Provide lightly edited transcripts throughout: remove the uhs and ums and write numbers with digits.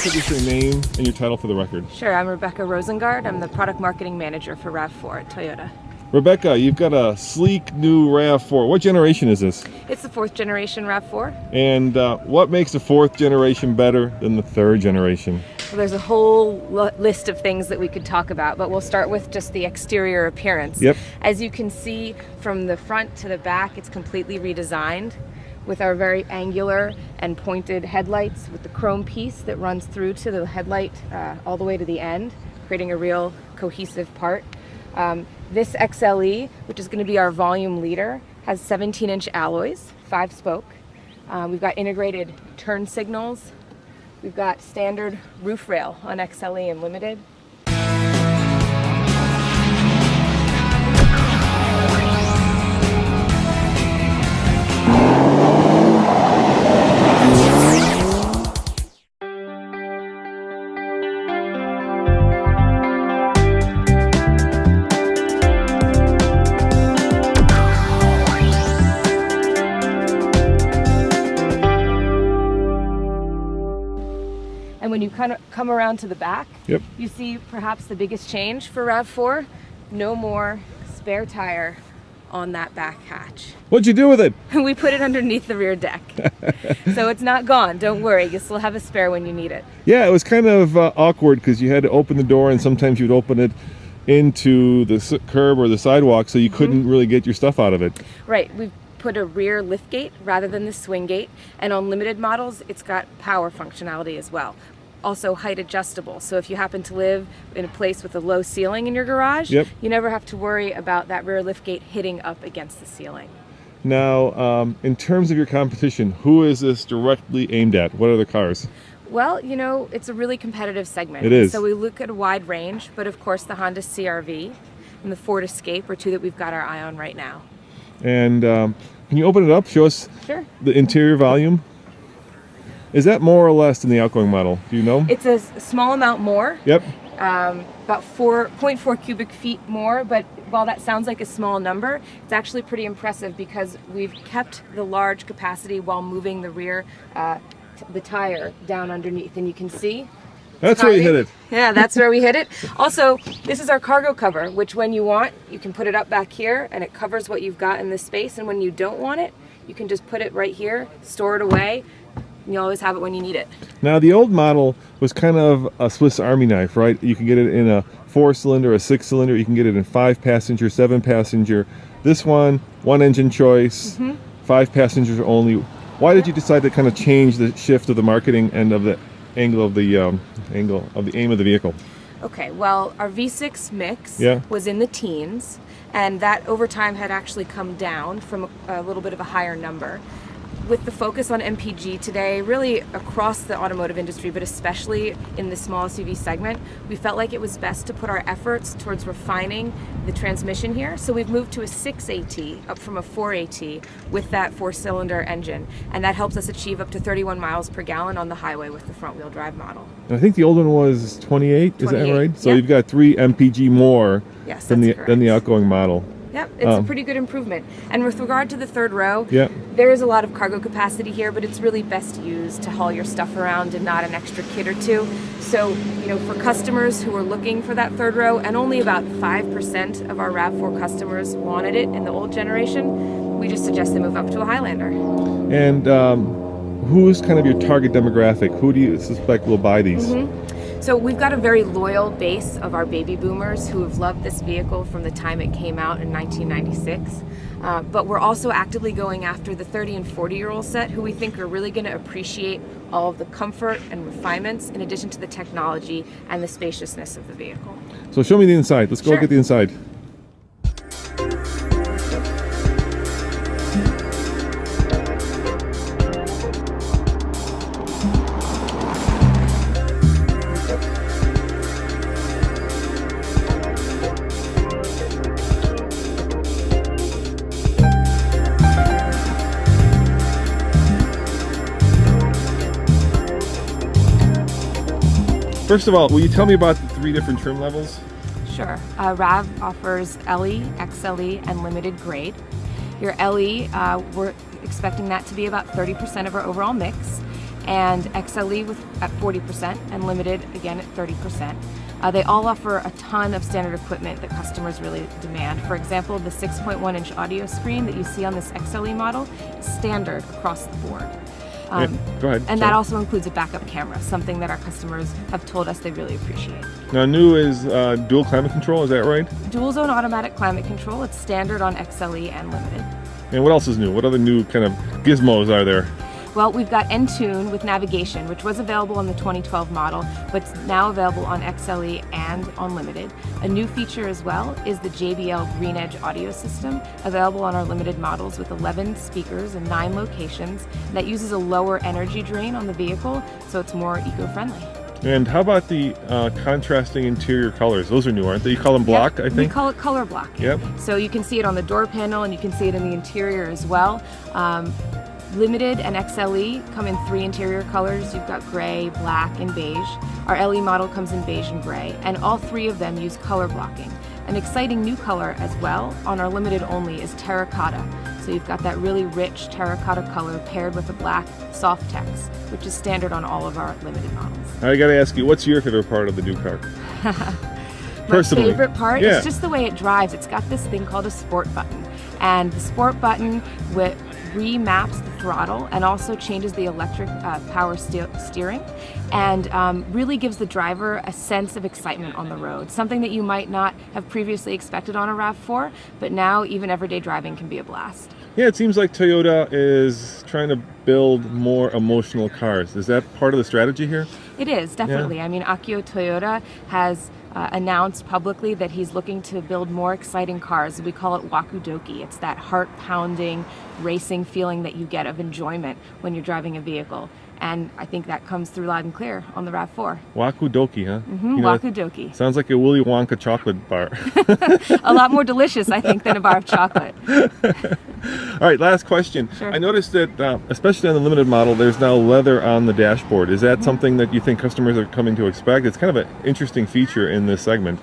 give us your name and your title for the record. Sure, I'm Rebecca Rosengard. I'm the product marketing manager for RAV4 at Toyota. Rebecca, you've got a sleek new RAV4. What generation is this? It's the 4th generation RAV4. And what makes the 4th generation better than the 3rd generation? Well, there's a whole list of things that we could talk about, but we'll start with just the exterior appearance. Yep. As you can see from the front to the back, it's completely redesigned with our very angular and pointed headlights with the chrome piece that runs through to the headlight all the way to the end, creating a real cohesive part. This XLE, which is going to be our volume leader, has 17-inch alloys, 5-spoke. We've got integrated turn signals. We've got standard roof rail on XLE and Limited. And when you kind of come around to the back, Yep. you see perhaps the biggest change for RAV4. No more spare tire on that back hatch. What'd you do with it? We put it underneath the rear deck. So it's not gone, don't worry. You still have a spare when you need it. Yeah, it was kind of awkward because you had to open the door and sometimes you'd open it into the curb or the sidewalk, so you couldn't really get your stuff out of it. Right, we've put a rear lift gate rather than the swing gate, and on Limited models it's got power functionality as well. Also height adjustable, so if you happen to live in a place with a low ceiling in your garage, Yep. you never have to worry about that rear lift gate hitting up against the ceiling. Now, in terms of your competition, who is this directly aimed at? What other cars? Well, you know, it's a really competitive segment. It is. So we look at a wide range, but of course the Honda CR-V and the Ford Escape are two that we've got our eye on right now. And can you open it up? Show us Sure. the interior volume. Is that more or less than the outgoing model? Do you know? It's a small amount more. Yep. About 4.4 cubic feet more, but while that sounds like a small number, it's actually pretty impressive because we've kept the large capacity while moving the rear, the tire down underneath, and you can see. That's where you hit it. Yeah, that's where we hit it. Also, this is our cargo cover, which when you want, you can put it up back here and it covers what you've got in this space, and when you don't want it, you can just put it right here, store it away. You always have it when you need it. Now, the old model was kind of a Swiss Army knife, right? You can get it in a 4-cylinder, a 6-cylinder. You can get it in 5-passenger, 7-passenger. This one engine choice, 5 passengers only. Why did you decide to kind of change the shift of the marketing and of the angle of the aim of the vehicle? Okay, well, our V6 mix Yeah. was in the teens, and that over time had actually come down from a little bit of a higher number. With the focus on MPG today, really across the automotive industry, but especially in the small SUV segment, we felt like it was best to put our efforts towards refining the transmission here. So we've moved to a 6AT, up from a 4AT, with that 4-cylinder engine. And that helps us achieve up to 31 miles per gallon on the highway with the front-wheel drive model. And I think the old one was 28, is that 28, right? So yep. you've got 3 MPG more Yes, than that's the correct. outgoing model. Yep, it's a pretty good improvement. And with regard to the third row, Yeah. there is a lot of cargo capacity here, but it's really best used to haul your stuff around and not an extra kid or two. So, you know, for customers who are looking for that third row, and only about 5% of our RAV4 customers wanted it in the old generation, we just suggest they move up to a Highlander. And who's kind of your target demographic? Who do you suspect will buy these? So we've got a very loyal base of our baby boomers who have loved this vehicle from the time it came out in 1996. But we're also actively going after the 30 and 40-year-old set who we think are really going to appreciate all of the comfort and refinements in addition to the technology and the spaciousness of the vehicle. So show me the inside. Let's go Sure. get the inside. First of all, will you tell me about the 3 different trim levels? Sure. RAV offers LE, XLE, and limited grade. Your LE, we're expecting that to be about 30% of our overall mix. and XLE at 40%, and Limited again at 30%. They all offer a ton of standard equipment that customers really demand. For example, the 6.1-inch audio screen that you see on this XLE model is standard across the board. Go ahead. And that also includes a backup camera, something that our customers have told us they really appreciate. Now, new is dual climate control, is that right? Dual zone automatic climate control, it's standard on XLE and Limited. And what else is new? What other new kind of gizmos are there? Well, we've got N-Tune with navigation, which was available on the 2012 model, but it's now available on XLE and on Limited. A new feature as well is the JBL Green Edge audio system, available on our Limited models with 11 speakers in 9 locations. That uses a lower energy drain on the vehicle, so it's more eco-friendly. And how about the contrasting interior colors? Those are new, aren't they? You call them block, Yep, I think? We call it color block. Yep. So you can see it on the door panel and you can see it in the interior as well. Limited and XLE come in 3 interior colors. You've got gray, black, and beige. Our LE model comes in beige and gray, and all 3 of them use color blocking. An exciting new color as well on our Limited only is terracotta. So you've got that really rich terracotta color paired with a black soft text, which is standard on all of our Limited models. I gotta ask you, what's your favorite part of the new car? My favorite part Yeah. is just the way it drives. It's got this thing called a sport button, and the sport button remaps the throttle and also changes the electric power steering, and really gives the driver a sense of excitement on the road, something that you might not have previously expected on a RAV4, but now even everyday driving can be a blast. Yeah, it seems like Toyota is trying to build more emotional cars. Is that part of the strategy here? It is, definitely. I mean, Akio Toyoda has announced publicly that he's looking to build more exciting cars. We call it wakudoki. It's that heart-pounding racing feeling that you get of enjoyment when you're driving a vehicle. And I think that comes through loud and clear on the RAV4. Wakudoki, huh? Mm-hmm, wakudoki. Sounds like a Willy Wonka chocolate bar. A lot more delicious, I think, than a bar of chocolate. All right, last question. Sure. I noticed that, especially on the Limited model, there's now leather on the dashboard. Is that something that you think customers are coming to expect? It's kind of an interesting feature in this segment.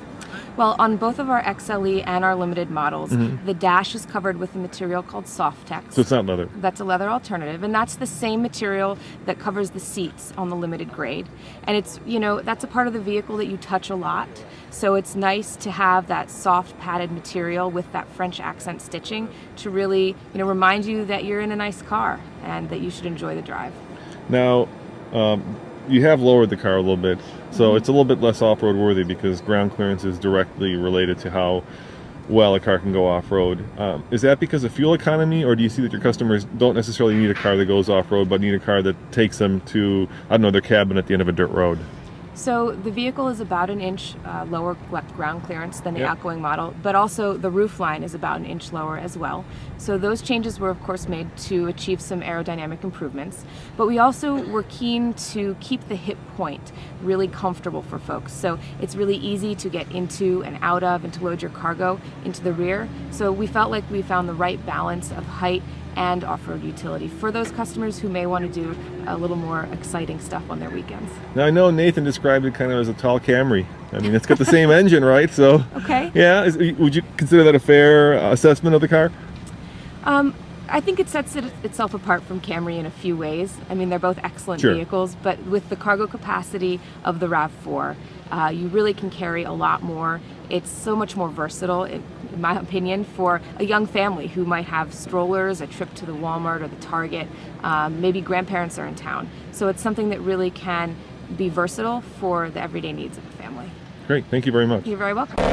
Well, on both of our XLE and our Limited models, the dash is covered with a material called Softex. So it's not leather. That's a leather alternative, and that's the same material that covers the seats on the Limited grade. And it's, that's a part of the vehicle that you touch a lot. So it's nice to have that soft padded material with that French accent stitching to really, remind you that you're in a nice car and that you should enjoy the drive. Now, you have lowered the car a little bit, so it's a little bit less off-road worthy because ground clearance is directly related to how well a car can go off-road. Is that because of fuel economy, or do you see that your customers don't necessarily need a car that goes off-road, but need a car that takes them to, their cabin at the end of a dirt road? So the vehicle is about an inch lower ground clearance than the outgoing model, but also the roof line is about an inch lower as well. So those changes were of course made to achieve some aerodynamic improvements, but we also were keen to keep the hip point really comfortable for folks. So it's really easy to get into and out of and to load your cargo into the rear. So we felt like we found the right balance of height and off-road utility for those customers who may want to do a little more exciting stuff on their weekends. Now I know Nathan described it kind of as a tall Camry. I mean, it's got the same engine, right? So, okay. Yeah, would you consider that a fair assessment of the car? I think it sets itself apart from Camry in a few ways. I mean, they're both excellent vehicles, but with the cargo capacity of the RAV4, you really can carry a lot more. It's so much more versatile, in my opinion, for a young family who might have strollers, a trip to the Walmart or the Target, maybe grandparents are in town. So it's something that really can be versatile for the everyday needs of the family. Great, thank you very much. You're very welcome.